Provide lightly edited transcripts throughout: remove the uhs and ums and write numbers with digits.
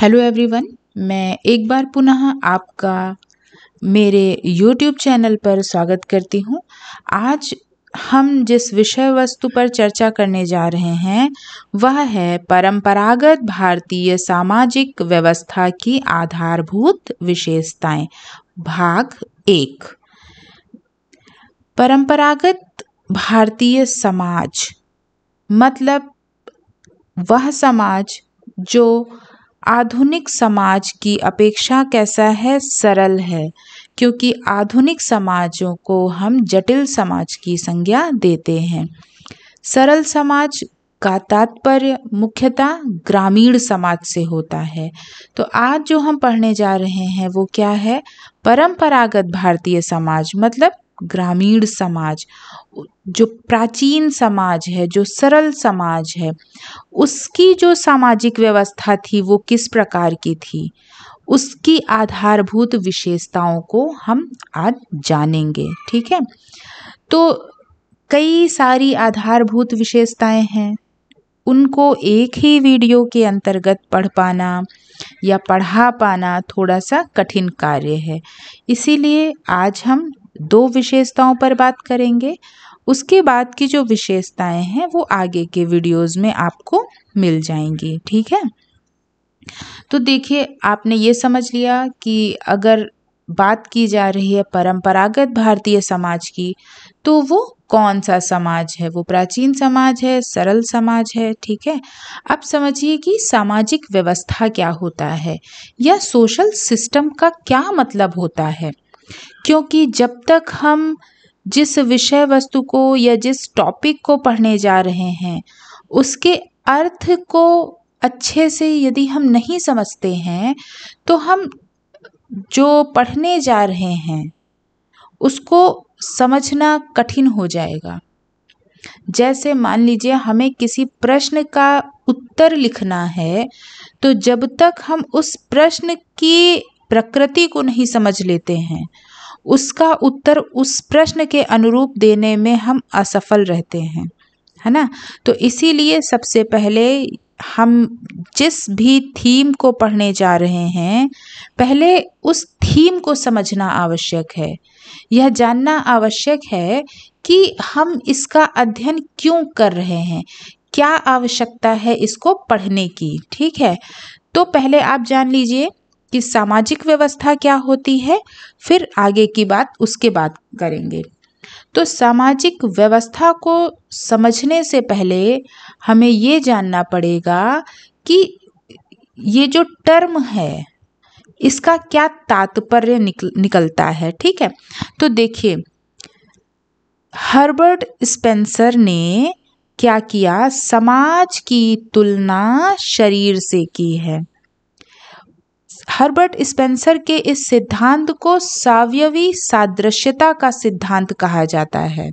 Hello everyone, मैं एक बार पुनः आपका मेरे YouTube चैनल पर स्वागत करती हूँ। आज हम जिस विषय वस्तु पर चर्चा करने जा रहे हैं वह है परंपरागत भारतीय सामाजिक व्यवस्था की आधारभूत विशेषताएं, भाग 1। परंपरागत भारतीय समाज मतलब वह समाज जो आधुनिक समाज की अपेक्षा कैसा है, सरल है, क्योंकि आधुनिक समाजों को हम जटिल समाज की संज्ञा देते हैं। सरल समाज का तात्पर्य मुख्यतः ग्रामीण समाज से होता है। तो आज जो हम पढ़ने जा रहे हैं वो क्या है? परंपरागत भारतीय समाज मतलब ग्रामीण समाज, जो प्राचीन समाज है, जो सरल समाज है, उसकी जो सामाजिक व्यवस्था थी वो किस प्रकार की थी, उसकी आधारभूत विशेषताओं को हम आज जानेंगे। ठीक है, तो कई सारी आधारभूत विशेषताएं हैं, उनको एक ही वीडियो के अंतर्गत पढ़ पाना या पढ़ा पाना थोड़ा सा कठिन कार्य है। इसीलिए आज हम 2 विशेषताओं पर बात करेंगे। उसके बाद की जो विशेषताएं हैं वो आगे के वीडियोस में आपको मिल जाएंगी। ठीक है, तो देखिए, आपने ये समझ लिया कि अगर बात की जा रही है परंपरागत भारतीय समाज की, तो वो कौन सा समाज है? वो प्राचीन समाज है, सरल समाज है। ठीक है, अब समझिए कि सामाजिक व्यवस्था क्या होता है या सोशल सिस्टम का क्या मतलब होता है। क्योंकि जब तक हम जिस विषय वस्तु को या जिस टॉपिक को पढ़ने जा रहे हैं उसके अर्थ को अच्छे से यदि हम नहीं समझते हैं तो हम जो पढ़ने जा रहे हैं उसको समझना कठिन हो जाएगा। जैसे मान लीजिए हमें किसी प्रश्न का उत्तर लिखना है, तो जब तक हम उस प्रश्न की प्रकृति को नहीं समझ लेते हैं, उसका उत्तर उस प्रश्न के अनुरूप देने में हम असफल रहते हैं, है ना। तो इसीलिए सबसे पहले हम जिस भी थीम को पढ़ने जा रहे हैं, पहले उस थीम को समझना आवश्यक है। यह जानना आवश्यक है कि हम इसका अध्ययन क्यों कर रहे हैं, क्या आवश्यकता है इसको पढ़ने की। ठीक है, तो पहले आप जान लीजिए कि सामाजिक व्यवस्था क्या होती है, फिर आगे की बात उसके बाद करेंगे। तो सामाजिक व्यवस्था को समझने से पहले हमें ये जानना पड़ेगा कि ये जो टर्म है इसका क्या तात्पर्य निकलता है। ठीक है, तो देखिए, हर्बर्ट स्पेंसर ने क्या किया, समाज की तुलना शरीर से की है। हर्बर्ट स्पेंसर के इस सिद्धांत को सावयवी सादृश्यता का सिद्धांत कहा जाता है।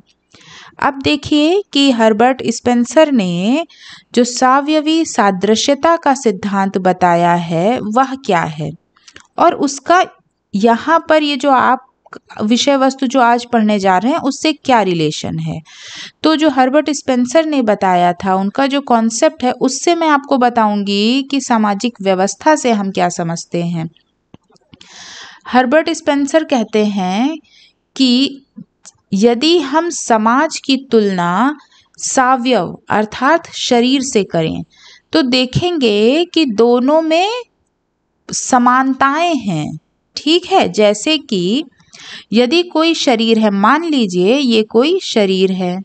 अब देखिए कि हर्बर्ट स्पेंसर ने जो सावयवी सादृश्यता का सिद्धांत बताया है वह क्या है, और उसका यहाँ पर ये जो आप विषय वस्तु जो आज पढ़ने जा रहे हैं उससे क्या रिलेशन है। तो जो हर्बर्ट स्पेंसर ने बताया था, उनका जो कॉन्सेप्ट है, उससे मैं आपको बताऊंगी कि सामाजिक व्यवस्था से हम क्या समझते हैं। हर्बर्ट स्पेंसर कहते हैं कि यदि हम समाज की तुलना सावयव अर्थात शरीर से करें तो देखेंगे कि दोनों में समानताएं हैं। ठीक है, जैसे कि यदि कोई शरीर है, मान लीजिए ये कोई शरीर है,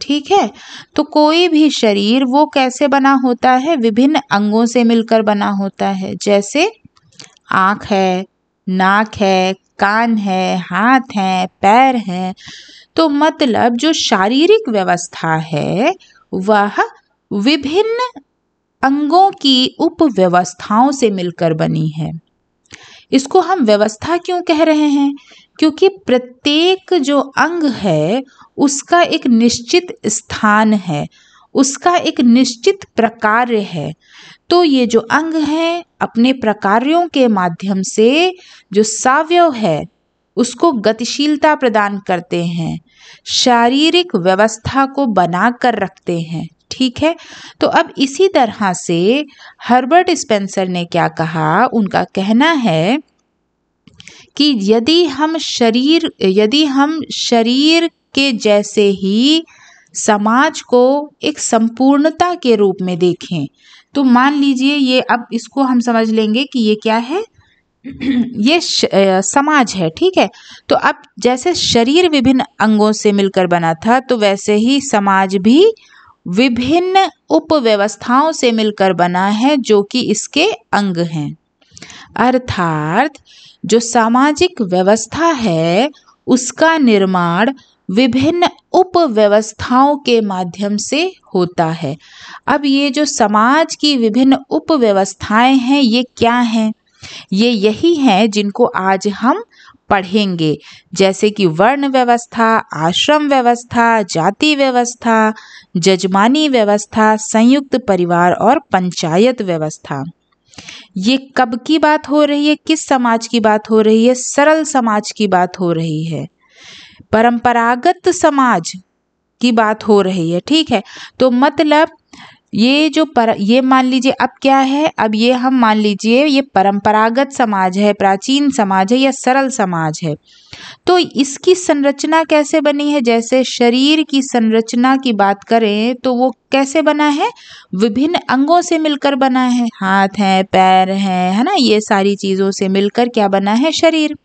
ठीक है, तो कोई भी शरीर वो कैसे बना होता है, विभिन्न अंगों से मिलकर बना होता है। जैसे आँख है, नाक है, कान है, हाथ है, पैर है। तो मतलब जो शारीरिक व्यवस्था है वह विभिन्न अंगों की उपव्यवस्थाओं से मिलकर बनी है। इसको हम व्यवस्था क्यों कह रहे हैं? क्योंकि प्रत्येक जो अंग है उसका एक निश्चित स्थान है, उसका एक निश्चित प्रकार्य है। तो ये जो अंग हैं अपने प्रकार्यों के माध्यम से जो सावयव है उसको गतिशीलता प्रदान करते हैं, शारीरिक व्यवस्था को बना कर रखते हैं। ठीक है। तो अब इसी तरह से हर्बर्ट स्पेंसर ने क्या कहा, उनका कहना है कि यदि हम शरीर के जैसे ही समाज को एक संपूर्णता के रूप में देखें, तो मान लीजिए ये, अब इसको हम समझ लेंगे कि ये क्या है, ये समाज है, ठीक है। तो अब जैसे शरीर विभिन्न अंगों से मिलकर बना था, तो वैसे ही समाज भी विभिन्न उपव्यवस्थाओं से मिलकर बना है जो कि इसके अंग हैं। अर्थात जो सामाजिक व्यवस्था है उसका निर्माण विभिन्न उपव्यवस्थाओं के माध्यम से होता है। अब ये जो समाज की विभिन्न उपव्यवस्थाएं हैं, ये क्या हैं? ये यही हैं जिनको आज हम पढ़ेंगे, जैसे कि वर्ण व्यवस्था, आश्रम व्यवस्था, जाति व्यवस्था, जजमानी व्यवस्था, संयुक्त परिवार और पंचायत व्यवस्था। ये कब की बात हो रही है, किस समाज की बात हो रही है? सरल समाज की बात हो रही है, परंपरागत समाज की बात हो रही है, ठीक है। तो मतलब ये मान लीजिए अब क्या है, अब ये हम मान लीजिए ये परंपरागत समाज है, प्राचीन समाज है या सरल समाज है। तो इसकी संरचना कैसे बनी है? जैसे शरीर की संरचना की बात करें तो वो कैसे बना है? विभिन्न अंगों से मिलकर बना है, हाथ हैं, पैर हैं, है ना, ये सारी चीजों से मिलकर क्या बना है? शरीर।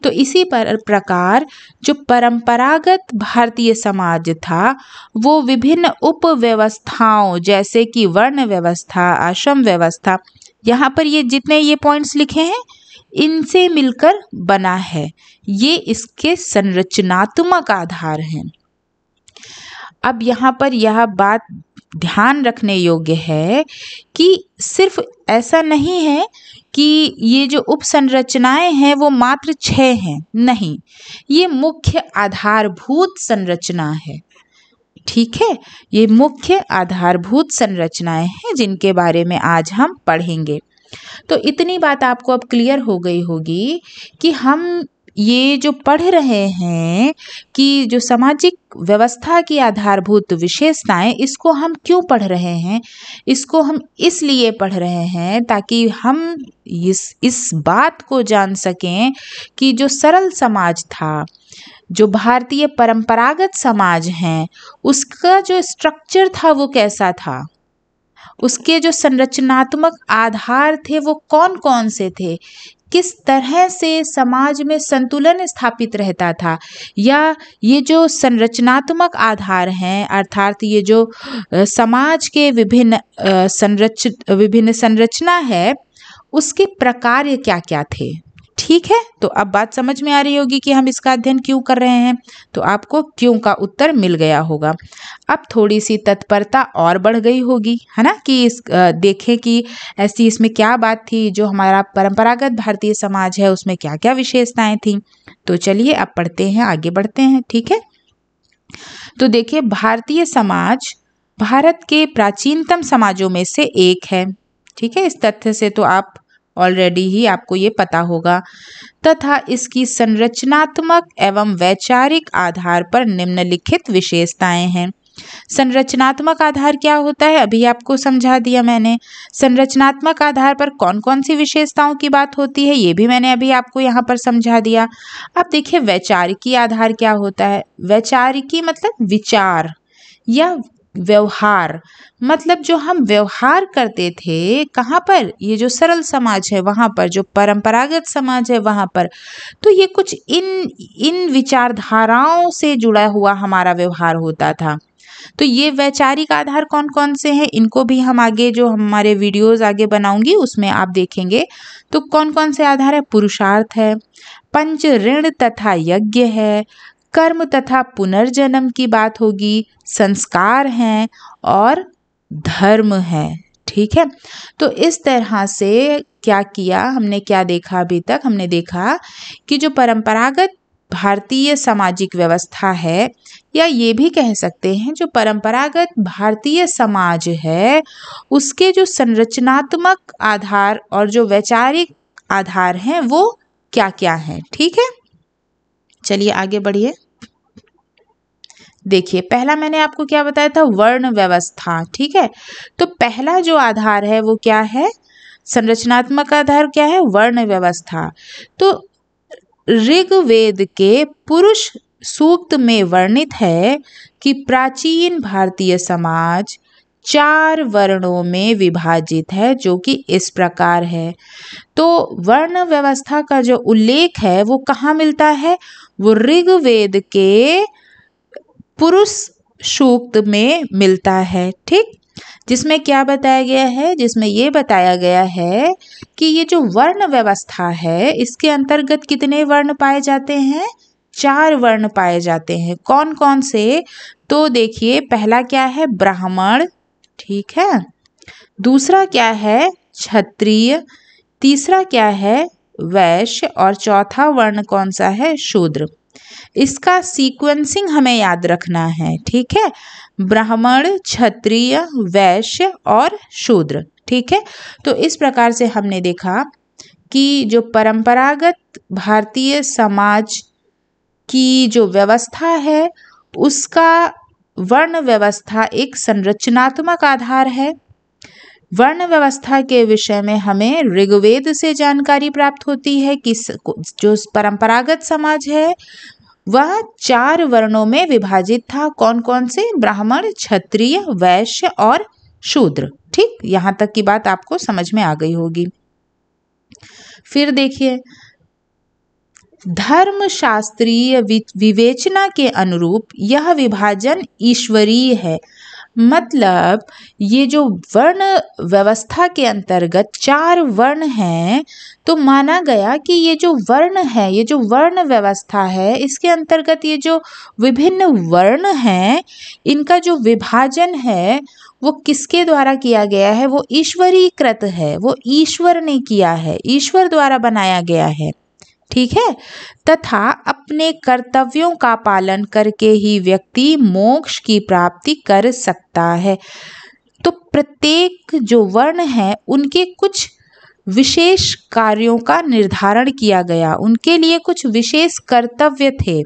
तो इसी प्रकार जो परंपरागत भारतीय समाज था वो विभिन्न उपव्यवस्थाओं जैसे कि वर्ण व्यवस्था, आश्रम व्यवस्था, यहाँ पर ये जितने ये पॉइंट्स लिखे हैं इनसे मिलकर बना है। ये इसके संरचनात्मक आधार हैं। अब यहाँ पर यह बात ध्यान रखने योग्य है कि सिर्फ ऐसा नहीं है कि ये जो उपसंरचनाएं हैं वो मात्र 6 हैं, नहीं, ये मुख्य आधारभूत संरचना है, ठीक है। ये मुख्य आधारभूत संरचनाएं हैं जिनके बारे में आज हम पढ़ेंगे। तो इतनी बात आपको अब क्लियर हो गई होगी कि हम ये जो पढ़ रहे हैं कि जो सामाजिक व्यवस्था की आधारभूत विशेषताएं, इसको हम क्यों पढ़ रहे हैं? इसको हम इसलिए पढ़ रहे हैं ताकि हम इस बात को जान सकें कि जो सरल समाज था, जो भारतीय परंपरागत समाज हैं, उसका जो स्ट्रक्चर था वो कैसा था, उसके जो संरचनात्मक आधार थे वो कौन कौन से थे, किस तरह से समाज में संतुलन स्थापित रहता था, या ये जो संरचनात्मक आधार हैं अर्थात ये जो समाज के विभिन्न संरचना है उसके प्रकार क्या क्या थे, ठीक है। तो अब बात समझ में आ रही होगी कि हम इसका अध्ययन क्यों कर रहे हैं, तो आपको क्यों का उत्तर मिल गया होगा। अब थोड़ी सी तत्परता और बढ़ गई होगी, है ना, कि देखें कि ऐसी इसमें क्या बात थी, जो हमारा परंपरागत भारतीय समाज है उसमें क्या क्या विशेषताएं थी। तो चलिए अब पढ़ते हैं, आगे बढ़ते हैं, ठीक है। तो देखिए, भारतीय समाज भारत के प्राचीनतम समाजों में से एक है, ठीक है। इस तथ्य से तो आप ऑलरेडी ही आपको ये पता होगा, तथा इसकी संरचनात्मक एवं वैचारिक आधार पर निम्नलिखित विशेषताएं हैं। संरचनात्मक आधार क्या होता है, अभी आपको समझा दिया मैंने। संरचनात्मक आधार पर कौन कौन सी विशेषताओं की बात होती है ये भी मैंने अभी आपको यहाँ पर समझा दिया। अब देखिए, वैचारिकी आधार क्या होता है। वैचारिकी मतलब विचार या व्यवहार, मतलब जो हम व्यवहार करते थे कहाँ पर, ये जो सरल समाज है वहाँ पर, जो परंपरागत समाज है वहाँ पर, तो ये कुछ इन विचारधाराओं से जुड़ा हुआ हमारा व्यवहार होता था। तो ये वैचारिक आधार कौन कौन से हैं, इनको भी हम आगे जो हमारे वीडियोस आगे बनाऊंगी उसमें आप देखेंगे। तो कौन कौन से आधार है, पुरुषार्थ है, पंच ऋण तथा यज्ञ है, कर्म तथा पुनर्जन्म की बात होगी, संस्कार हैं और धर्म है, ठीक है। तो इस तरह से क्या किया हमने, क्या देखा अभी तक, हमने देखा कि जो परंपरागत भारतीय सामाजिक व्यवस्था है, या ये भी कह सकते हैं जो परंपरागत भारतीय समाज है, उसके जो संरचनात्मक आधार और जो वैचारिक आधार हैं वो क्या क्या हैं, ठीक है। चलिए आगे बढ़िए। देखिए पहला मैंने आपको क्या बताया था, वर्ण व्यवस्था, ठीक है। तो पहला जो आधार है वो क्या है, संरचनात्मक आधार क्या है, वर्ण व्यवस्था। तो ऋग्वेद के पुरुष सूक्त में वर्णित है कि प्राचीन भारतीय समाज 4 वर्णों में विभाजित है, जो कि इस प्रकार है। तो वर्ण व्यवस्था का जो उल्लेख है वो कहाँ मिलता है, वो ऋग्वेद के पुरुष सूक्त में मिलता है, ठीक। जिसमें क्या बताया गया है, जिसमें ये बताया गया है कि ये जो वर्ण व्यवस्था है इसके अंतर्गत कितने वर्ण पाए जाते हैं, 4 वर्ण पाए जाते हैं। कौन कौन से, तो देखिए पहला क्या है, ब्राह्मण, ठीक है। दूसरा क्या है, क्षत्रिय। तीसरा क्या है, वैश्य। और चौथा वर्ण कौन सा है, शूद्र। इसका सीक्वेंसिंग हमें याद रखना है, ठीक है। ब्राह्मण, क्षत्रिय, वैश्य और शूद्र, ठीक है। तो इस प्रकार से हमने देखा कि जो परंपरागत भारतीय समाज की जो व्यवस्था है उसका वर्ण व्यवस्था एक संरचनात्मक आधार है। वर्ण व्यवस्था के विषय में हमें ऋग्वेद से जानकारी प्राप्त होती है कि जो परंपरागत समाज है वह 4 वर्णों में विभाजित था। कौन कौन से, ब्राह्मण, क्षत्रिय, वैश्य और शूद्र, ठीक। यहाँ तक की बात आपको समझ में आ गई होगी। फिर देखिए, धर्मशास्त्रीय विवेचना के अनुरूप यह विभाजन ईश्वरीय है। मतलब ये जो वर्ण व्यवस्था के अंतर्गत 4 वर्ण हैं, तो माना गया कि ये जो वर्ण है, ये जो वर्ण व्यवस्था है, इसके अंतर्गत ये जो विभिन्न वर्ण हैं इनका जो विभाजन है वो किसके द्वारा किया गया है, वो ईश्वरीकृत है, वो ईश्वर ने किया है, ईश्वर द्वारा बनाया गया है, ठीक है। तथा अपने कर्तव्यों का पालन करके ही व्यक्ति मोक्ष की प्राप्ति कर सकता है। तो प्रत्येक जो वर्ण है उनके कुछ विशेष कार्यों का निर्धारण किया गया, उनके लिए कुछ विशेष कर्तव्य थे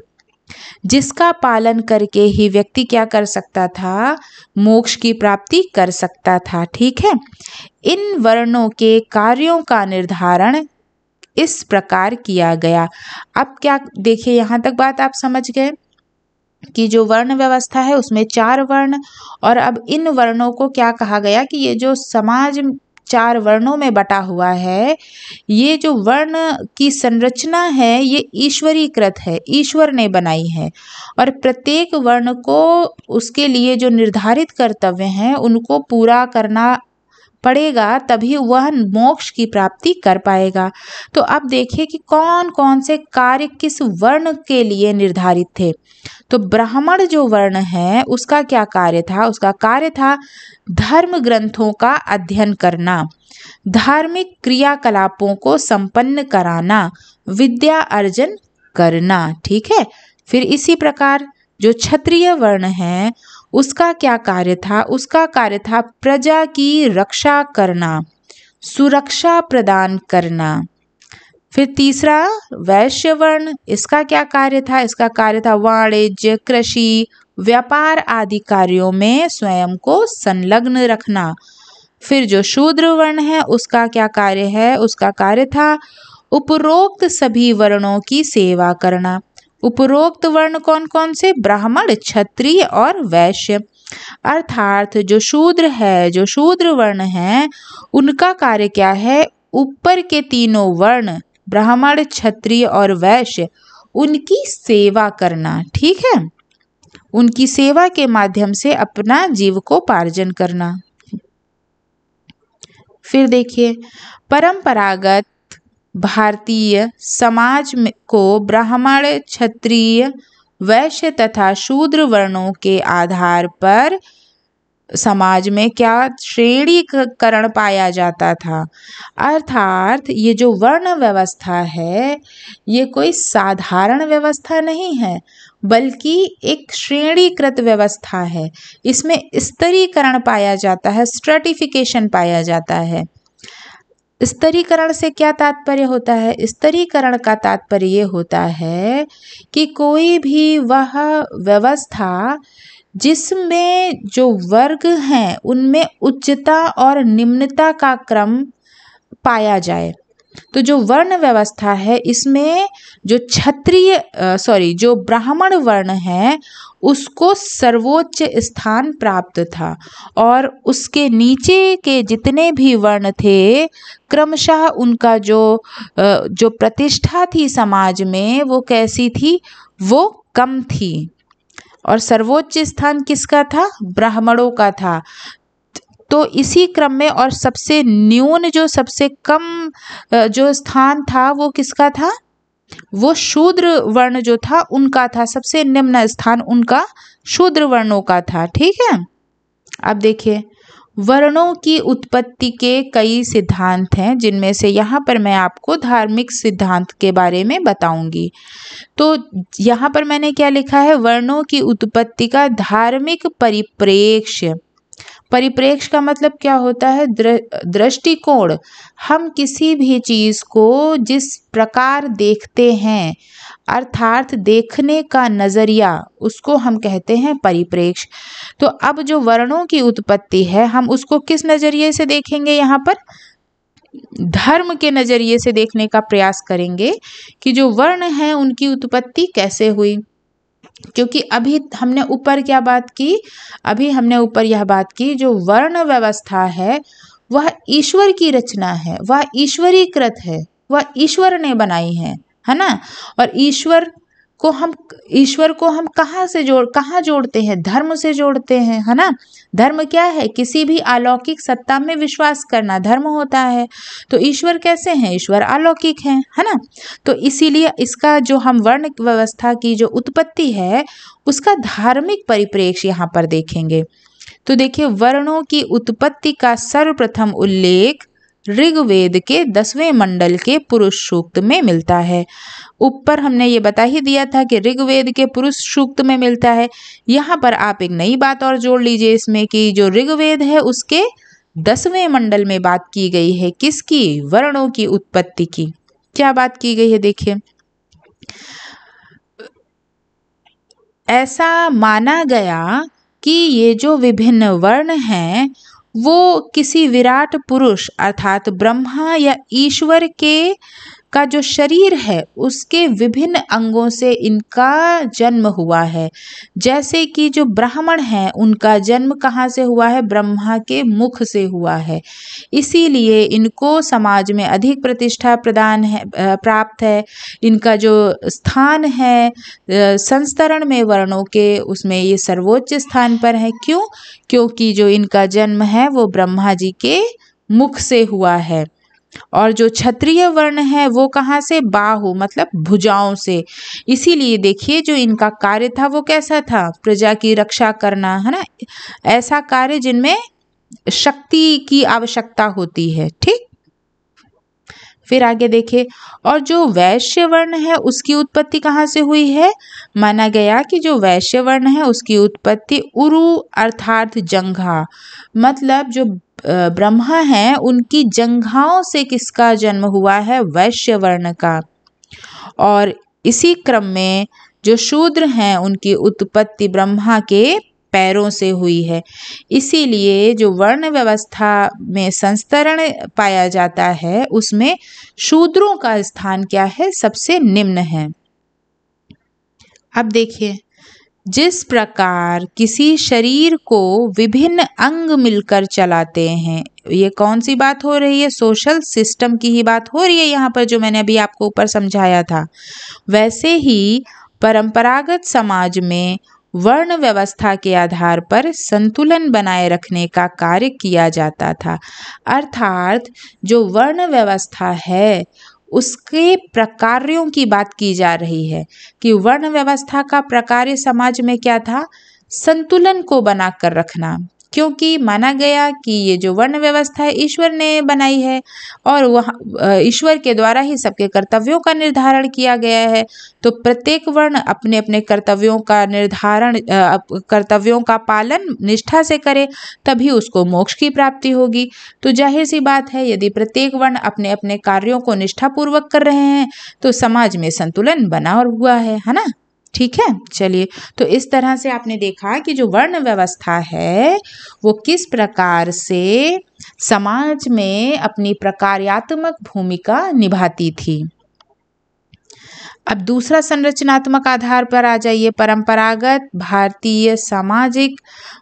जिसका पालन करके ही व्यक्ति क्या कर सकता था, मोक्ष की प्राप्ति कर सकता था, ठीक है। इन वर्णों के कार्यों का निर्धारण इस प्रकार किया गया। अब क्या देखिए, यहाँ तक बात आप समझ गए कि जो वर्ण व्यवस्था है उसमें 4 वर्ण, और अब इन वर्णों को क्या कहा गया कि ये जो समाज 4 वर्णों में बटा हुआ है, ये जो वर्ण की संरचना है ये ईश्वरीकृत है, ईश्वर ने बनाई है। और प्रत्येक वर्ण को उसके लिए जो निर्धारित कर्तव्य हैं उनको पूरा करना पड़ेगा, तभी वह मोक्ष की प्राप्ति कर पाएगा। तो अब देखिए कि कौन कौन से कार्य किस वर्ण के लिए निर्धारित थे। तो ब्राह्मण जो वर्ण है उसका क्या कार्य था, उसका कार्य था धर्म ग्रंथों का अध्ययन करना, धार्मिक क्रियाकलापों को संपन्न कराना, विद्या अर्जन करना, ठीक है। फिर इसी प्रकार जो क्षत्रिय वर्ण है उसका क्या कार्य था, उसका कार्य था प्रजा की रक्षा करना, सुरक्षा प्रदान करना। फिर तीसरा वैश्य वर्ण, इसका क्या कार्य था, इसका कार्य था वाणिज्य, कृषि, व्यापार आदि कार्यों में स्वयं को संलग्न रखना। फिर जो शूद्र वर्ण है उसका क्या कार्य है, उसका कार्य था उपरोक्त सभी वर्णों की सेवा करना। उपरोक्त वर्ण कौन कौन से, ब्राह्मण, क्षत्रिय और वैश्य। अर्थात जो शूद्र है, जो शूद्र वर्ण है उनका कार्य क्या है, ऊपर के तीनों वर्ण ब्राह्मण, क्षत्रिय और वैश्य उनकी सेवा करना, ठीक है। उनकी सेवा के माध्यम से अपना जीविकोपार्जन करना। फिर देखिए, परंपरागत भारतीय समाज को ब्राह्मण, क्षत्रिय, वैश्य तथा शूद्र वर्णों के आधार पर समाज में क्या श्रेणीकरण पाया जाता था। अर्थात ये जो वर्ण व्यवस्था है ये कोई साधारण व्यवस्था नहीं है, बल्कि एक श्रेणीकृत व्यवस्था है। इसमें स्तरीकरण पाया जाता है, स्ट्रेटिफिकेशन पाया जाता है। स्तरीकरण से क्या तात्पर्य होता है? स्तरीकरण का तात्पर्य ये होता है कि कोई भी वह व्यवस्था जिसमें जो वर्ग हैं उनमें उच्चता और निम्नता का क्रम पाया जाए। तो जो वर्ण व्यवस्था है इसमें जो जो ब्राह्मण वर्ण है उसको सर्वोच्च स्थान प्राप्त था और उसके नीचे के जितने भी वर्ण थे क्रमशः उनका जो प्रतिष्ठा थी समाज में वो कैसी थी? वो कम थी। और सर्वोच्च स्थान किसका था? ब्राह्मणों का था। तो इसी क्रम में और सबसे न्यून जो सबसे कम जो स्थान था वो किसका था? वो शूद्र वर्ण जो था उनका था। सबसे निम्न स्थान उनका शूद्र वर्णों का था। ठीक है। अब देखिए वर्णों की उत्पत्ति के कई सिद्धांत हैं जिनमें से यहाँ पर मैं आपको धार्मिक सिद्धांत के बारे में बताऊंगी। तो यहाँ पर मैंने क्या लिखा है? वर्णों की उत्पत्ति का धार्मिक परिप्रेक्ष्य। परिप्रेक्ष्य का मतलब क्या होता है? दृष्टिकोण। हम किसी भी चीज को जिस प्रकार देखते हैं अर्थात देखने का नजरिया उसको हम कहते हैं परिप्रेक्ष्य। तो अब जो वर्णों की उत्पत्ति है हम उसको किस नजरिए से देखेंगे? यहाँ पर धर्म के नजरिए से देखने का प्रयास करेंगे कि जो वर्ण हैं उनकी उत्पत्ति कैसे हुई। क्योंकि अभी हमने ऊपर क्या बात की? अभी हमने ऊपर यह बात की जो वर्ण व्यवस्था है वह ईश्वर की रचना है, वह ईश्वरीकृत है, वह ईश्वर ने बनाई है ना। और ईश्वर को हम कहाँ जोड़ते हैं? धर्म से जोड़ते हैं, है ना। धर्म क्या है? किसी भी अलौकिक सत्ता में विश्वास करना धर्म होता है। तो ईश्वर कैसे हैं? ईश्वर अलौकिक हैं, है ना। तो इसीलिए इसका जो हम वर्ण व्यवस्था की जो उत्पत्ति है उसका धार्मिक परिप्रेक्ष्य यहाँ पर देखेंगे। तो देखिए वर्णों की उत्पत्ति का सर्वप्रथम उल्लेख ऋग्वेद के 10वें मंडल के पुरुष सूक्त में मिलता है। ऊपर हमने ये बता ही दिया था कि ऋग्वेद के पुरुष सूक्त में मिलता है। यहाँ पर आप एक नई बात और जोड़ लीजिए इसमें कि जो ऋग्वेद है उसके 10वें मंडल में बात की गई है किसकी? वर्णों की उत्पत्ति की। क्या बात की गई है? देखिए ऐसा माना गया कि ये जो विभिन्न वर्ण हैं वो किसी विराट पुरुष अर्थात ब्रह्मा या ईश्वर का जो शरीर है उसके विभिन्न अंगों से इनका जन्म हुआ है। जैसे कि जो ब्राह्मण हैं उनका जन्म कहाँ से हुआ है? ब्रह्मा के मुख से हुआ है। इसीलिए इनको समाज में अधिक प्रतिष्ठा प्राप्त है। इनका जो स्थान है संस्तरण में वर्णों के उसमें ये सर्वोच्च स्थान पर है। क्यों? क्योंकि जो इनका जन्म है वो ब्रह्मा जी के मुख से हुआ है। और जो क्षत्रिय वर्ण है वो कहाँ से? बाहु मतलब भुजाओं से। इसीलिए देखिए जो इनका कार्य था वो कैसा था? प्रजा की रक्षा करना, है ना। ऐसा कार्य जिनमें शक्ति की आवश्यकता होती है। ठीक। फिर आगे देखिए और जो वैश्य वर्ण है उसकी उत्पत्ति कहाँ से हुई है? माना गया कि जो वैश्य वर्ण है उसकी उत्पत्ति उरु अर्थात जंघा मतलब जो ब्रह्मा हैं उनकी जंघाओं से किसका जन्म हुआ है? वैश्य वर्ण का। और इसी क्रम में जो शूद्र हैं उनकी उत्पत्ति ब्रह्मा के पैरों से हुई है। इसीलिए जो वर्ण व्यवस्था में संस्तरण पाया जाता है उसमें शूद्रों का स्थान क्या है? सबसे निम्न है। अब देखिए जिस प्रकार किसी शरीर को विभिन्न अंग मिलकर चलाते हैं, ये कौन सी बात हो रही है? सोशल सिस्टम की ही बात हो रही है यहाँ पर जो मैंने अभी आपको ऊपर समझाया था। वैसे ही परंपरागत समाज में वर्ण व्यवस्था के आधार पर संतुलन बनाए रखने का कार्य किया जाता था। अर्थात जो वर्ण व्यवस्था है उसके प्रकारों की बात की जा रही है कि वर्ण व्यवस्था का प्रकार समाज में क्या था? संतुलन को बनाकर रखना। क्योंकि माना गया कि ये जो वर्ण व्यवस्था है ईश्वर ने बनाई है और वह ईश्वर के द्वारा ही सबके कर्तव्यों का निर्धारण किया गया है। तो प्रत्येक वर्ण अपने अपने कर्तव्यों का निर्धारण कर्तव्यों का पालन निष्ठा से करे, तभी उसको मोक्ष की प्राप्ति होगी। तो जाहिर सी बात है, यदि प्रत्येक वर्ण अपने अपने कार्यों को निष्ठापूर्वक कर रहे हैं तो समाज में संतुलन बना हुआ है ना। ठीक है, चलिए, तो इस तरह से आपने देखा कि जो वर्ण व्यवस्था है वो किस प्रकार से समाज में अपनी प्रकार्यात्मक भूमिका निभाती थी। अब दूसरा संरचनात्मक आधार पर आ जाइए। परंपरागत भारतीय सामाजिक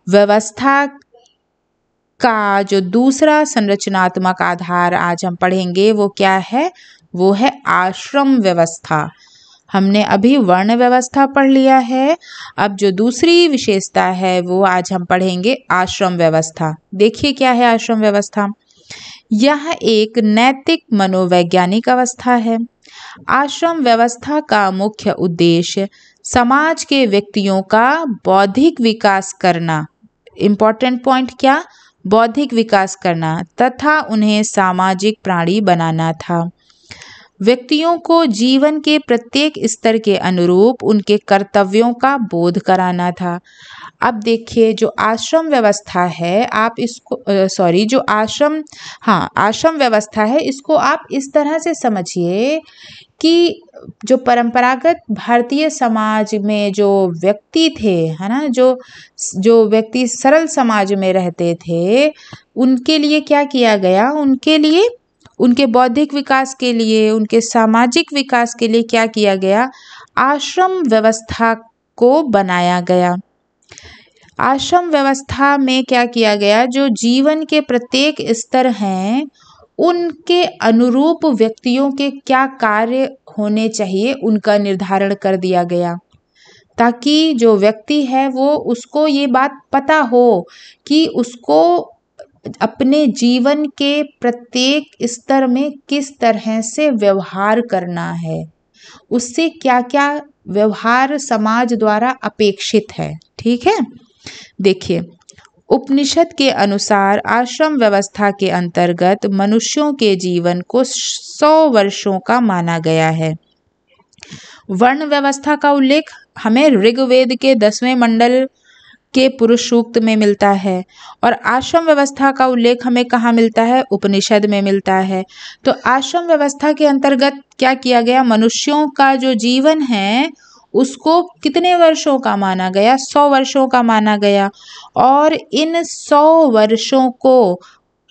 व्यवस्था का जो दूसरा संरचनात्मक आधार आज हम पढ़ेंगे वो क्या है? वो है आश्रम व्यवस्था। हमने अभी वर्ण व्यवस्था पढ़ लिया है, अब जो दूसरी विशेषता है वो आज हम पढ़ेंगे आश्रम व्यवस्था। देखिए क्या है आश्रम व्यवस्था। यह एक नैतिक मनोवैज्ञानिक अवस्था है। आश्रम व्यवस्था का मुख्य उद्देश्य समाज के व्यक्तियों का बौद्धिक विकास करना, इम्पोर्टेंट पॉइंट क्या? बौद्धिक विकास करना तथा उन्हें सामाजिक प्राणी बनाना था। व्यक्तियों को जीवन के प्रत्येक स्तर के अनुरूप उनके कर्तव्यों का बोध कराना था। अब देखिए जो आश्रम व्यवस्था है, आप इसको जो आश्रम व्यवस्था है, इसको आप इस तरह से समझिए कि जो परंपरागत भारतीय समाज में जो व्यक्ति थे, है ना, जो व्यक्ति सरल समाज में रहते थे, उनके लिए क्या किया गया? उनके लिए, उनके बौद्धिक विकास के लिए, उनके सामाजिक विकास के लिए क्या किया गया? आश्रम व्यवस्था को बनाया गया। आश्रम व्यवस्था में क्या किया गया? जो जीवन के प्रत्येक स्तर हैं उनके अनुरूप व्यक्तियों के क्या कार्य होने चाहिए उनका निर्धारण कर दिया गया, ताकि जो व्यक्ति है वो उसको ये बात पता हो कि उसको अपने जीवन के प्रत्येक स्तर में किस तरह से व्यवहार करना है, उससे क्या क्या व्यवहार समाज द्वारा अपेक्षित है। ठीक है, देखिए उपनिषद के अनुसार आश्रम व्यवस्था के अंतर्गत मनुष्यों के जीवन को 100 वर्षों का माना गया है। वर्ण व्यवस्था का उल्लेख हमें ऋग्वेद के 10वें मंडल के पुरुष सूक्त में मिलता है और आश्रम व्यवस्था का उल्लेख हमें कहाँ मिलता है? उपनिषद में मिलता है। तो आश्रम व्यवस्था के अंतर्गत क्या किया गया? मनुष्यों का जो जीवन है उसको कितने वर्षों का माना गया? 100 वर्षों का माना गया और इन 100 वर्षों को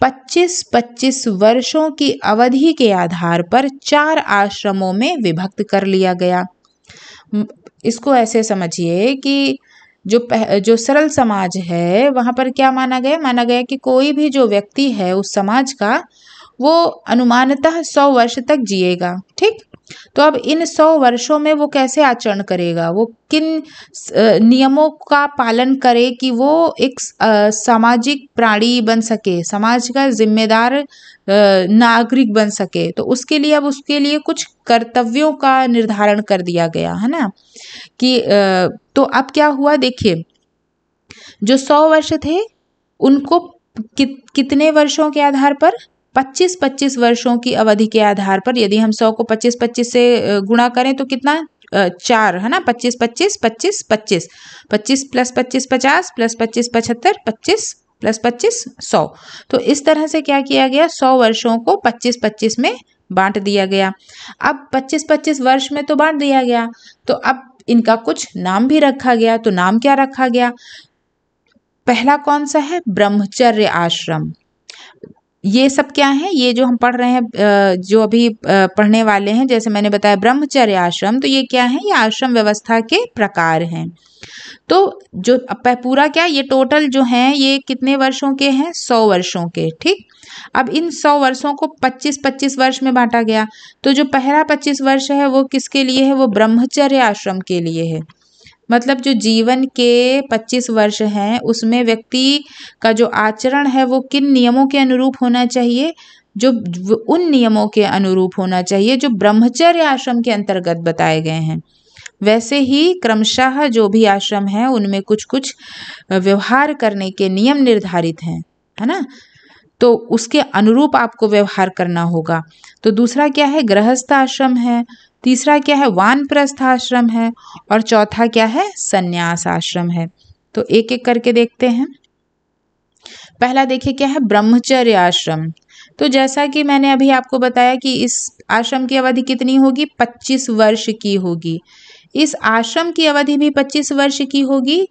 25-25 वर्षों की अवधि के आधार पर 4 आश्रमों में विभक्त कर लिया गया। इसको ऐसे समझिए कि जो सरल समाज है वहाँ पर क्या माना गया? माना गया कि कोई भी जो व्यक्ति है उस समाज का, वो अनुमानतः 100 वर्ष तक जिएगा। ठीक, तो अब इन 100 वर्षों में वो कैसे आचरण करेगा? वो किन नियमों का पालन करे कि वो एक सामाजिक प्राणी बन सके, समाज का जिम्मेदार नागरिक बन सके। तो उसके लिए अब उसके लिए कुछ कर्तव्यों का निर्धारण कर दिया गया है ना कि तो अब क्या हुआ? देखिए जो 100 वर्ष थे उनको कितने वर्षों के आधार पर? 25-25 वर्षों की अवधि के आधार पर। यदि हम 100 को 25-25 से गुणा करें तो कितना? 4 है ना। 25-25 25-25 25 + 25 50 + 25 75 25 + 25 100। तो इस तरह से क्या किया गया? 100 वर्षों को 25-25 में बांट दिया गया। अब 25-25 वर्ष में तो बांट दिया गया, तो अब इनका कुछ नाम भी रखा गया। तो नाम क्या रखा गया? पहला कौन सा है? ब्रह्मचर्य आश्रम। ये सब क्या है? ये जो हम पढ़ रहे हैं, जो अभी पढ़ने वाले हैं, जैसे मैंने बताया ब्रह्मचर्य आश्रम, तो ये क्या है? ये आश्रम व्यवस्था के प्रकार हैं। तो जो पूरा क्या, ये टोटल जो हैं ये कितने वर्षों के हैं? 100 वर्षों के। ठीक, अब इन 100 वर्षों को 25-25 वर्ष में बांटा गया। तो जो पहला 25 वर्ष है वो किसके लिए है? वो ब्रह्मचर्य आश्रम के लिए है। मतलब जो जीवन के 25 वर्ष हैं उसमें व्यक्ति का जो आचरण है वो किन नियमों के अनुरूप होना चाहिए? जो उन नियमों के अनुरूप होना चाहिए जो ब्रह्मचर्य आश्रम के अंतर्गत बताए गए हैं। वैसे ही क्रमशः जो भी आश्रम है उनमें कुछ कुछ व्यवहार करने के नियम निर्धारित हैं, है ना। तो उसके अनुरूप आपको व्यवहार करना होगा। तो दूसरा क्या है, गृहस्थ आश्रम है। तीसरा क्या है, वानप्रस्थ आश्रम है। और चौथा क्या है, संन्यास आश्रम है। तो एक एक करके देखते हैं। पहला देखिए क्या है, ब्रह्मचर्य आश्रम। तो जैसा कि मैंने अभी आपको बताया कि इस आश्रम की अवधि कितनी होगी, 25 वर्ष की होगी। इस आश्रम की अवधि भी 25 वर्ष की होगी।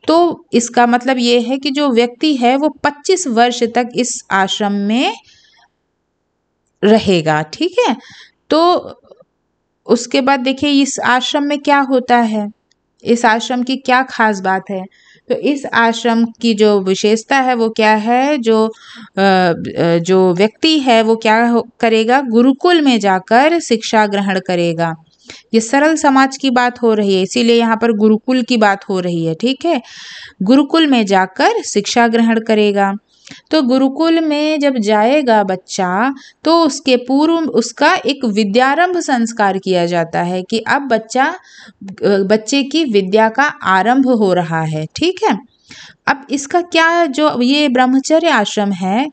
तो इसका मतलब ये है कि जो व्यक्ति है वो 25 वर्ष तक इस आश्रम में रहेगा, ठीक है। तो उसके बाद देखिए इस आश्रम में क्या होता है, इस आश्रम की क्या खास बात है। तो इस आश्रम की जो विशेषता है वो क्या है, जो व्यक्ति है वो क्या करेगा, गुरुकुल में जाकर शिक्षा ग्रहण करेगा। ये सरल समाज की बात हो रही है, इसीलिए यहाँ पर गुरुकुल की बात हो रही है, ठीक है। गुरुकुल में जाकर शिक्षा ग्रहण करेगा। तो गुरुकुल में जब जाएगा बच्चा, तो उसके पूर्व उसका एक विद्यारंभ संस्कार किया जाता है कि अब बच्चे की विद्या का आरंभ हो रहा है, ठीक है। अब इसका क्या, जो ये ब्रह्मचर्य आश्रम है,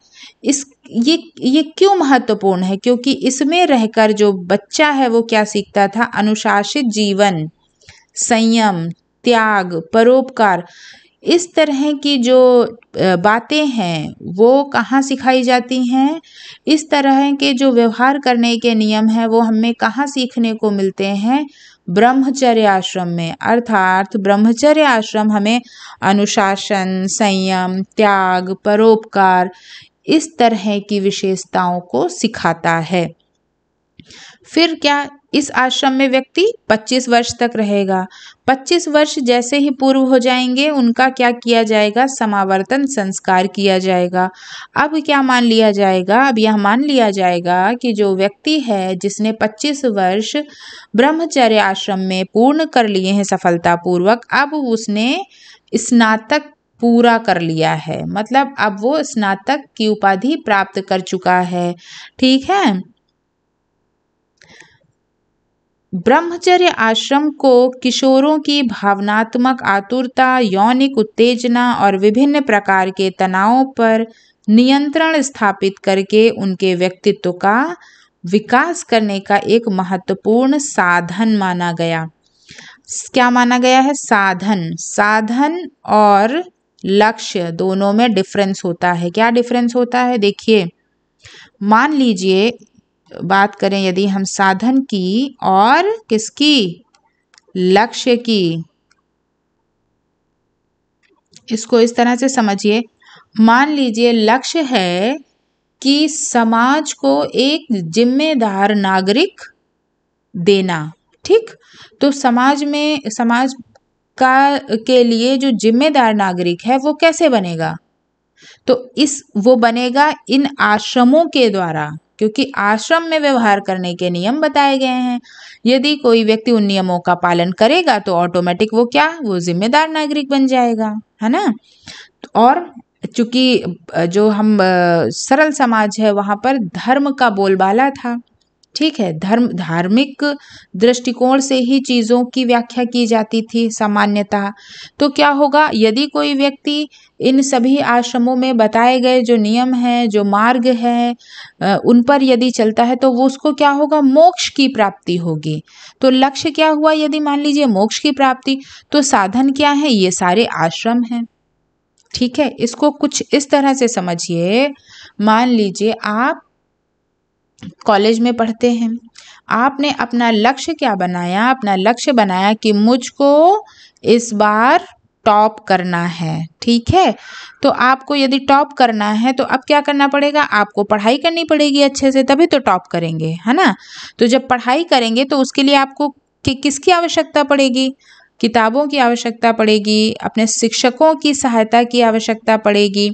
इस ये क्यों महत्वपूर्ण है, क्योंकि इसमें रहकर जो बच्चा है वो क्या सीखता था, अनुशासित जीवन, संयम, त्याग, परोपकार, इस तरह की जो बातें हैं वो कहाँ सिखाई जाती हैं। इस तरह के जो व्यवहार करने के नियम हैं वो हमें कहाँ सीखने को मिलते हैं, ब्रह्मचर्य आश्रम में। अर्थात ब्रह्मचर्य आश्रम हमें अनुशासन, संयम, त्याग, परोपकार, इस तरह की विशेषताओं को सिखाता है। फिर क्या, इस आश्रम में व्यक्ति 25 वर्ष तक रहेगा। 25 वर्ष जैसे ही पूर्व हो जाएंगे उनका क्या किया जाएगा, समावर्तन संस्कार किया जाएगा। अब क्या मान लिया जाएगा, अब यह मान लिया जाएगा कि जो व्यक्ति है जिसने 25 वर्ष ब्रह्मचर्य आश्रम में पूर्ण कर लिए हैं सफलतापूर्वक, अब उसने स्नातक पूरा कर लिया है, मतलब अब वो स्नातक की उपाधि प्राप्त कर चुका है, ठीक है। ब्रह्मचर्य आश्रम को किशोरों की भावनात्मक आतुरता, यौनिक उत्तेजना और विभिन्न प्रकार के तनावों पर नियंत्रण स्थापित करके उनके व्यक्तित्व का विकास करने का एक महत्वपूर्ण साधन माना गया। क्या माना गया है, साधन। साधन और लक्ष्य दोनों में डिफरेंस होता है। क्या डिफरेंस होता है, देखिए, मान लीजिए बात करें यदि हम साधन की और किसकी, लक्ष्य की, इसको इस तरह से समझिए। मान लीजिए लक्ष्य है कि समाज को एक जिम्मेदार नागरिक देना, ठीक। तो समाज के लिए जो जिम्मेदार नागरिक है वो कैसे बनेगा, तो वो बनेगा इन आश्रमों के द्वारा, क्योंकि आश्रम में व्यवहार करने के नियम बताए गए हैं। यदि कोई व्यक्ति उन नियमों का पालन करेगा तो ऑटोमेटिक वो जिम्मेदार नागरिक बन जाएगा, है ना। और चूंकि जो हम सरल समाज है वहां पर धर्म का बोलबाला था, ठीक है। धार्मिक दृष्टिकोण से ही चीज़ों की व्याख्या की जाती थी सामान्यतः। तो क्या होगा, यदि कोई व्यक्ति इन सभी आश्रमों में बताए गए जो नियम हैं, जो मार्ग है, उन पर यदि चलता है तो वो उसको क्या होगा, मोक्ष की प्राप्ति होगी। तो लक्ष्य क्या हुआ, यदि मान लीजिए मोक्ष की प्राप्ति, तो साधन क्या है, ये सारे आश्रम हैं, ठीक है। इसको कुछ इस तरह से समझिए। मान लीजिए आप कॉलेज में पढ़ते हैं, आपने अपना लक्ष्य क्या बनाया, अपना लक्ष्य बनाया कि मुझको इस बार टॉप करना है, ठीक है। तो आपको यदि टॉप करना है तो अब क्या करना पड़ेगा, आपको पढ़ाई करनी पड़ेगी अच्छे से, तभी तो टॉप करेंगे, है ना। तो जब पढ़ाई करेंगे तो उसके लिए आपको किसकी आवश्यकता पड़ेगी, किताबों की आवश्यकता पड़ेगी, अपने शिक्षकों की सहायता की आवश्यकता पड़ेगी,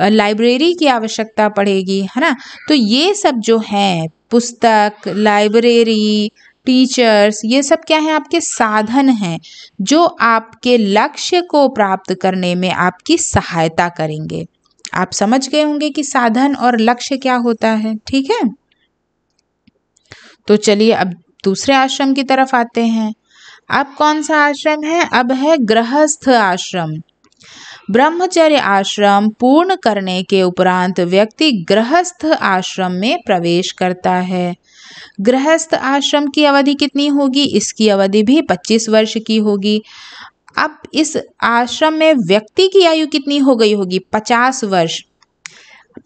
लाइब्रेरी की आवश्यकता पड़ेगी, है ना। तो ये सब जो है, पुस्तक, लाइब्रेरी, टीचर्स, ये सब क्या है, आपके साधन हैं जो आपके लक्ष्य को प्राप्त करने में आपकी सहायता करेंगे। आप समझ गए होंगे कि साधन और लक्ष्य क्या होता है, ठीक है। तो चलिए अब दूसरे आश्रम की तरफ आते हैं। अब कौन सा आश्रम है? अब है गृहस्थ आश्रम। ब्रह्मचर्य आश्रम पूर्ण करने के उपरांत व्यक्ति गृहस्थ आश्रम में प्रवेश करता है। गृहस्थ आश्रम की अवधि कितनी होगी? इसकी अवधि भी 25 वर्ष की होगी। अब इस आश्रम में व्यक्ति की आयु कितनी हो गई होगी? 50 वर्ष।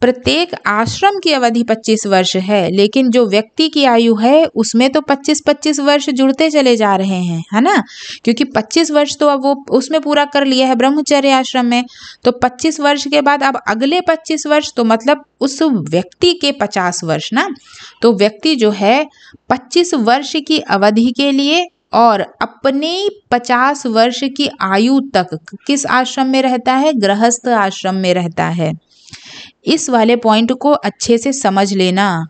प्रत्येक आश्रम की अवधि 25 वर्ष है, लेकिन जो व्यक्ति की आयु है उसमें तो 25-25 वर्ष जुड़ते चले जा रहे हैं, है ना, क्योंकि 25 वर्ष तो अब वो उसमें पूरा कर लिया है ब्रह्मचर्य आश्रम में। तो 25 वर्ष के बाद अब अगले 25 वर्ष, तो मतलब उस व्यक्ति के 50 वर्ष ना। तो व्यक्ति जो है 25 वर्ष की अवधि के लिए और अपने 50 वर्ष की आयु तक किस आश्रम में रहता है? गृहस्थ आश्रम में रहता है। इस वाले पॉइंट को अच्छे से समझ लेना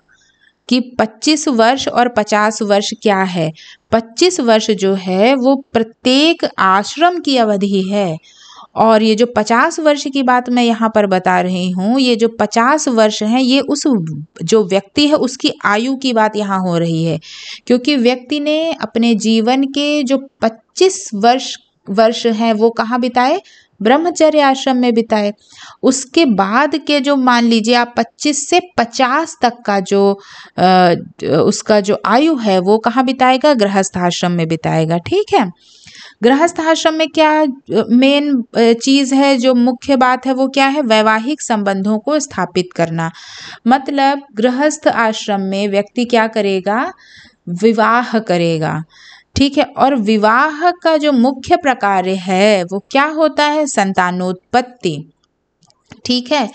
कि 25 वर्ष और 50 वर्ष क्या है। 25 वर्ष जो है वो प्रत्येक आश्रम की अवधि है, और ये जो 50 वर्ष की बात मैं यहाँ पर बता रही हूँ, ये जो 50 वर्ष हैं ये उस जो व्यक्ति है उसकी आयु की बात यहाँ हो रही है, क्योंकि व्यक्ति ने अपने जीवन के जो 25 वर्ष हैं वो कहाँ बिताए? ब्रह्मचर्य आश्रम में बिताए। उसके बाद के जो मान लीजिए आप 25 से 50 तक का जो उसका जो आयु है वो कहाँ बिताएगा? गृहस्थ आश्रम में बिताएगा। ठीक है। गृहस्थ आश्रम में क्या मेन चीज़ है, जो मुख्य बात है वो क्या है? वैवाहिक संबंधों को स्थापित करना। मतलब गृहस्थ आश्रम में व्यक्ति क्या करेगा? विवाह करेगा। ठीक है। और विवाह का जो मुख्य प्रकार है वो क्या होता है? संतानोत्पत्ति। ठीक है।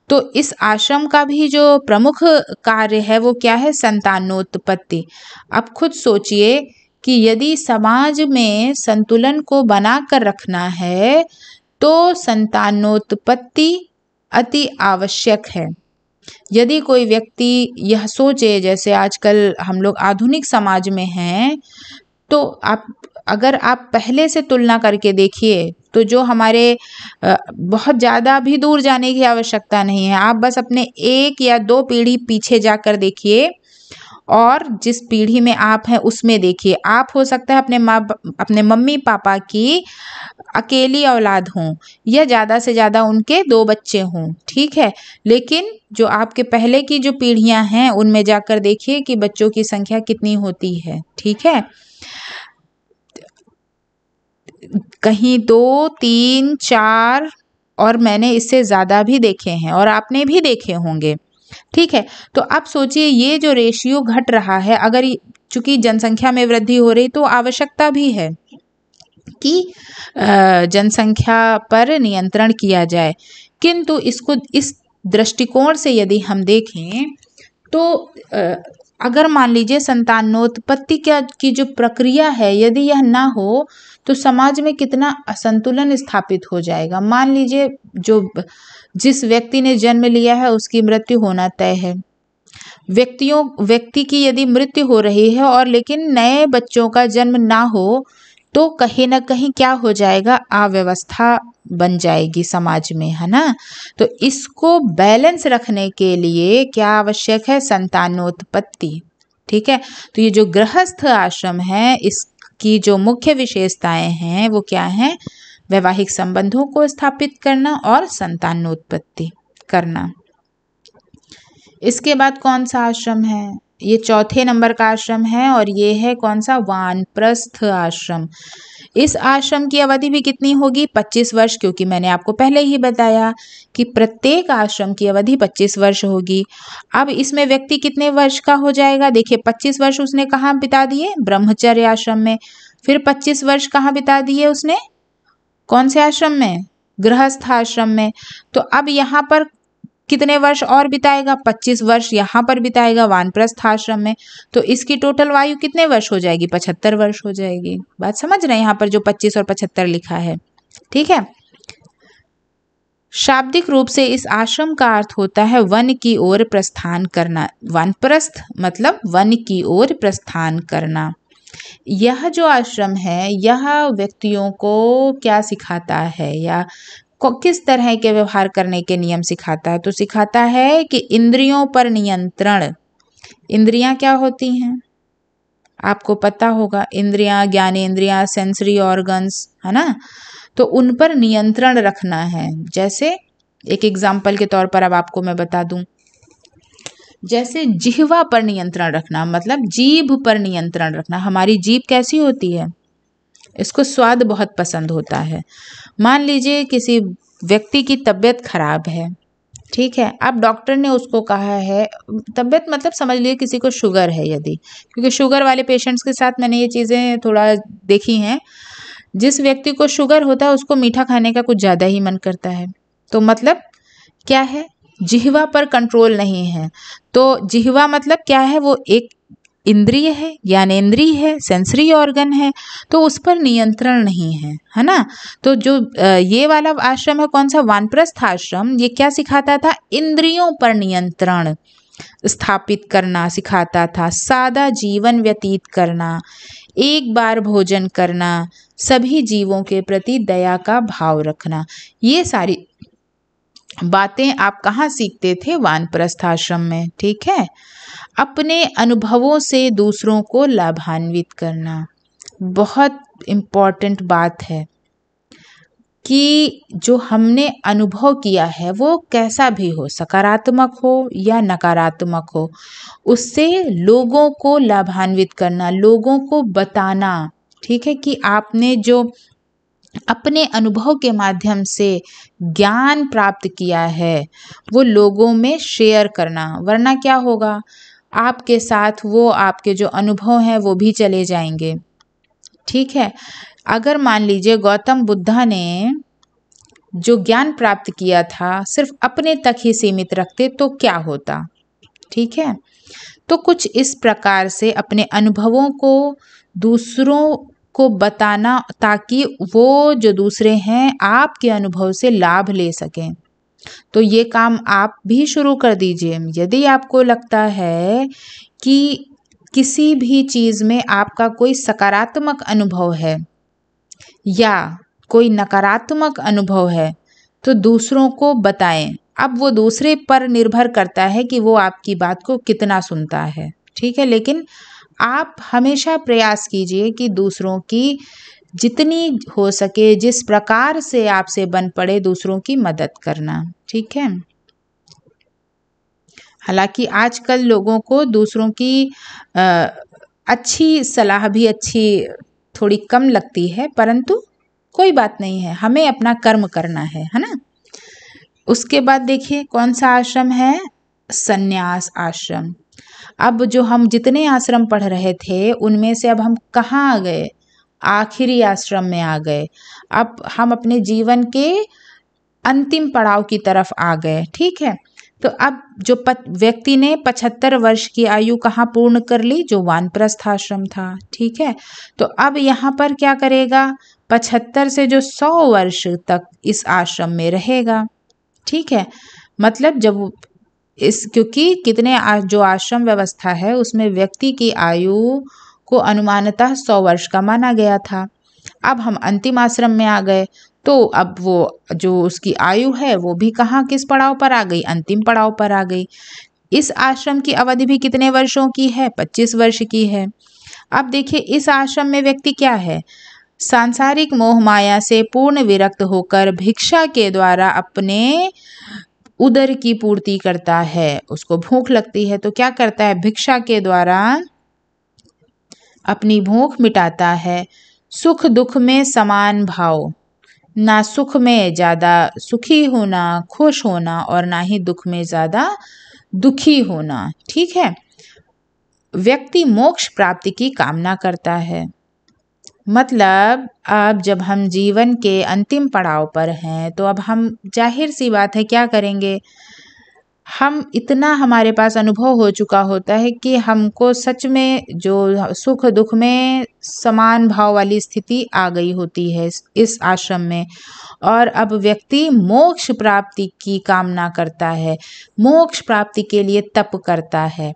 तो इस आश्रम का भी जो प्रमुख कार्य है वो क्या है? संतानोत्पत्ति। अब खुद सोचिए कि यदि समाज में संतुलन को बना कर रखना है तो संतानोत्पत्ति अति आवश्यक है। यदि कोई व्यक्ति यह सोचे, जैसे आजकल हम लोग आधुनिक समाज में हैं, तो अगर आप पहले से तुलना करके देखिए तो जो हमारे बहुत ज़्यादा भी दूर जाने की आवश्यकता नहीं है, आप बस अपने 1 या 2 पीढ़ी पीछे जाकर देखिए और जिस पीढ़ी में आप हैं उसमें देखिए। आप हो सकता है अपने मम्मी पापा की अकेली औलाद हों या ज़्यादा से ज़्यादा उनके 2 बच्चे हों। ठीक है। लेकिन जो आपके पहले की जो पीढ़ियां हैं उनमें जाकर देखिए कि बच्चों की संख्या कितनी होती है। ठीक है। कहीं 2, 3, 4 और मैंने इससे ज़्यादा भी देखे हैं और आपने भी देखे होंगे। ठीक है। तो आप सोचिए ये जो रेशियो घट रहा है, अगर चूंकि जनसंख्या में वृद्धि हो रही तो आवश्यकता भी है कि जनसंख्या पर नियंत्रण किया जाए, किंतु इसको इस दृष्टिकोण से यदि हम देखें तो अगर मान लीजिए संतानोत्पत्ति की जो प्रक्रिया है यदि यह ना हो तो समाज में कितना असंतुलन स्थापित हो जाएगा। मान लीजिए जिस व्यक्ति ने जन्म लिया है उसकी मृत्यु होना तय है। व्यक्ति की यदि मृत्यु हो रही है और लेकिन नए बच्चों का जन्म ना हो तो कहीं ना कहीं क्या हो जाएगा? अव्यवस्था बन जाएगी समाज में, है ना। तो इसको बैलेंस रखने के लिए क्या आवश्यक है? संतानोत्पत्ति। ठीक है। तो ये जो गृहस्थ आश्रम है इसकी जो मुख्य विशेषताएं हैं वो क्या हैं? वैवाहिक संबंधों को स्थापित करना और संतानोत्पत्ति करना। इसके बाद कौन सा आश्रम है? ये 4थे नंबर का आश्रम है और ये है कौन सा? वानप्रस्थ आश्रम। इस आश्रम की अवधि भी कितनी होगी? 25 वर्ष, क्योंकि मैंने आपको पहले ही बताया कि प्रत्येक आश्रम की अवधि 25 वर्ष होगी। अब इसमें व्यक्ति कितने वर्ष का हो जाएगा? देखिए 25 वर्ष उसने कहाँ बिता दिए? ब्रह्मचर्य आश्रम में। फिर 25 वर्ष कहाँ बिता दिए उसने? कौन से आश्रम में? गृहस्थ आश्रम में। तो अब यहाँ पर कितने वर्ष और बिताएगा? 25 वर्ष यहाँ पर बिताएगा वानप्रस्थ आश्रम में। तो इसकी टोटल आयु कितने वर्ष हो जाएगी? 75 वर्ष हो जाएगी। बात समझ रहे हैं यहाँ पर जो 25 और 75 लिखा है। ठीक है। शाब्दिक रूप से इस आश्रम का अर्थ होता है वन की ओर प्रस्थान करना। वानप्रस्थ मतलब वन की ओर प्रस्थान करना। यह जो आश्रम है यह व्यक्तियों को क्या सिखाता है या किस तरह के व्यवहार करने के नियम सिखाता है? तो सिखाता है कि इंद्रियों पर नियंत्रण। इंद्रियां क्या होती हैं? आपको पता होगा, इंद्रियां, ज्ञानेंद्रियां, सेंसरी ऑर्गन्स, है ना, तो उन पर नियंत्रण रखना है। जैसे एक एग्जाम्पल के तौर पर अब आपको मैं बता दूं, जैसे जिह्वा पर नियंत्रण रखना, मतलब जीभ पर नियंत्रण रखना। हमारी जीभ कैसी होती है, इसको स्वाद बहुत पसंद होता है। मान लीजिए किसी व्यक्ति की तबीयत खराब है, ठीक है, अब डॉक्टर ने उसको कहा है, तबीयत मतलब समझ लीजिए किसी को शुगर है यदि, क्योंकि शुगर वाले पेशेंट्स के साथ मैंने ये चीज़ें थोड़ा देखी हैं, जिस व्यक्ति को शुगर होता है उसको मीठा खाने का कुछ ज़्यादा ही मन करता है। तो मतलब क्या है, जिह्वा पर कंट्रोल नहीं है। तो जिह्वा मतलब क्या है, वो एक इंद्रिय है, ज्ञानेंद्रिय है, सेंसरी ऑर्गन है, तो उस पर नियंत्रण नहीं है, है ना। तो जो ये वाला आश्रम है, कौन सा, वानप्रस्थ आश्रम, ये क्या सिखाता था, इंद्रियों पर नियंत्रण स्थापित करना सिखाता था, सादा जीवन व्यतीत करना, एक बार भोजन करना, सभी जीवों के प्रति दया का भाव रखना। ये सारी बातें आप कहाँ सीखते थे, वानप्रस्थ आश्रम में, ठीक है। अपने अनुभवों से दूसरों को लाभान्वित करना, बहुत इम्पॉर्टेंट बात है कि जो हमने अनुभव किया है वो कैसा भी हो, सकारात्मक हो या नकारात्मक हो, उससे लोगों को लाभान्वित करना, लोगों को बताना, ठीक है, कि आपने जो अपने अनुभव के माध्यम से ज्ञान प्राप्त किया है वो लोगों में शेयर करना। वरना क्या होगा, आपके साथ वो आपके जो अनुभव हैं वो भी चले जाएंगे, ठीक है। अगर मान लीजिए गौतम बुद्धा ने जो ज्ञान प्राप्त किया था सिर्फ अपने तक ही सीमित रखते तो क्या होता, ठीक है। तो कुछ इस प्रकार से अपने अनुभवों को दूसरों को बताना, ताकि वो जो दूसरे हैं आपके अनुभव से लाभ ले सकें। तो ये काम आप भी शुरू कर दीजिए। यदि आपको लगता है कि किसी भी चीज़ में आपका कोई सकारात्मक अनुभव है या कोई नकारात्मक अनुभव है, तो दूसरों को बताएं। अब वो दूसरे पर निर्भर करता है कि वो आपकी बात को कितना सुनता है, ठीक है, लेकिन आप हमेशा प्रयास कीजिए कि दूसरों की जितनी हो सके, जिस प्रकार से आपसे बन पड़े, दूसरों की मदद करना, ठीक है। हालांकि आजकल लोगों को दूसरों की अच्छी सलाह भी अच्छी थोड़ी कम लगती है, परंतु कोई बात नहीं है, हमें अपना कर्म करना है ना। उसके बाद देखिए कौन सा आश्रम है, संन्यास आश्रम। अब जो हम जितने आश्रम पढ़ रहे थे उनमें से अब हम कहाँ आ गए, आखिरी आश्रम में आ गए। अब हम अपने जीवन के अंतिम पड़ाव की तरफ आ गए, ठीक है। तो अब जो व्यक्ति ने 75 वर्ष की आयु कहाँ पूर्ण कर ली, जो वानप्रस्थ आश्रम था, ठीक है। तो अब यहाँ पर क्या करेगा, 75 से जो 100 वर्ष तक इस आश्रम में रहेगा, ठीक है। मतलब जब क्योंकि कितने जो आश्रम व्यवस्था है उसमें व्यक्ति की आयु को अनुमानतः 100 वर्ष का माना गया था। अब हम अंतिम आश्रम में आ गए, तो अब वो जो उसकी आयु है वो भी कहाँ, किस पड़ाव पर आ गई, अंतिम पड़ाव पर आ गई। इस आश्रम की अवधि भी कितने वर्षों की है, 25 वर्ष की है। अब देखिए इस आश्रम में व्यक्ति क्या है, सांसारिक मोह माया से पूर्ण विरक्त होकर भिक्षा के द्वारा अपने उदर की पूर्ति करता है। उसको भूख लगती है तो क्या करता है, भिक्षा के द्वारा अपनी भूख मिटाता है। सुख दुख में समान भाव, ना सुख में ज़्यादा सुखी होना, खुश होना, और ना ही दुख में ज़्यादा दुखी होना, ठीक है। व्यक्ति मोक्ष प्राप्ति की कामना करता है। मतलब अब जब हम जीवन के अंतिम पड़ाव पर हैं तो अब हम जाहिर सी बात है क्या करेंगे, हम इतना हमारे पास अनुभव हो चुका होता है कि हमको सच में जो सुख दुख में समान भाव वाली स्थिति आ गई होती है इस आश्रम में। और अब व्यक्ति मोक्ष प्राप्ति की कामना करता है, मोक्ष प्राप्ति के लिए तप करता है।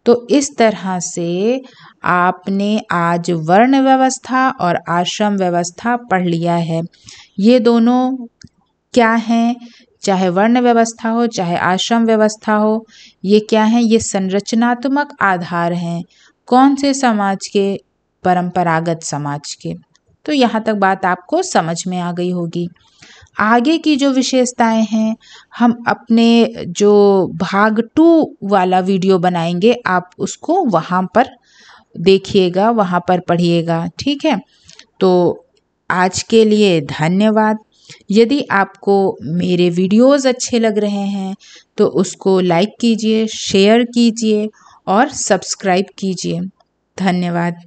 तो इस तरह से आपने आज वर्ण व्यवस्था और आश्रम व्यवस्था पढ़ लिया है। ये दोनों क्या हैं, चाहे वर्ण व्यवस्था हो चाहे आश्रम व्यवस्था हो, ये क्या हैं, ये संरचनात्मक आधार हैं कौन से समाज के? परंपरागत समाज के। तो यहाँ तक बात आपको समझ में आ गई होगी। आगे की जो विशेषताएं हैं हम अपने जो भाग 2 वाला वीडियो बनाएंगे, आप उसको वहाँ पर देखिएगा, वहाँ पर पढ़िएगा, ठीक है। तो आज के लिए धन्यवाद। यदि आपको मेरे वीडियोस अच्छे लग रहे हैं तो उसको लाइक कीजिए, शेयर कीजिए और सब्सक्राइब कीजिए। धन्यवाद।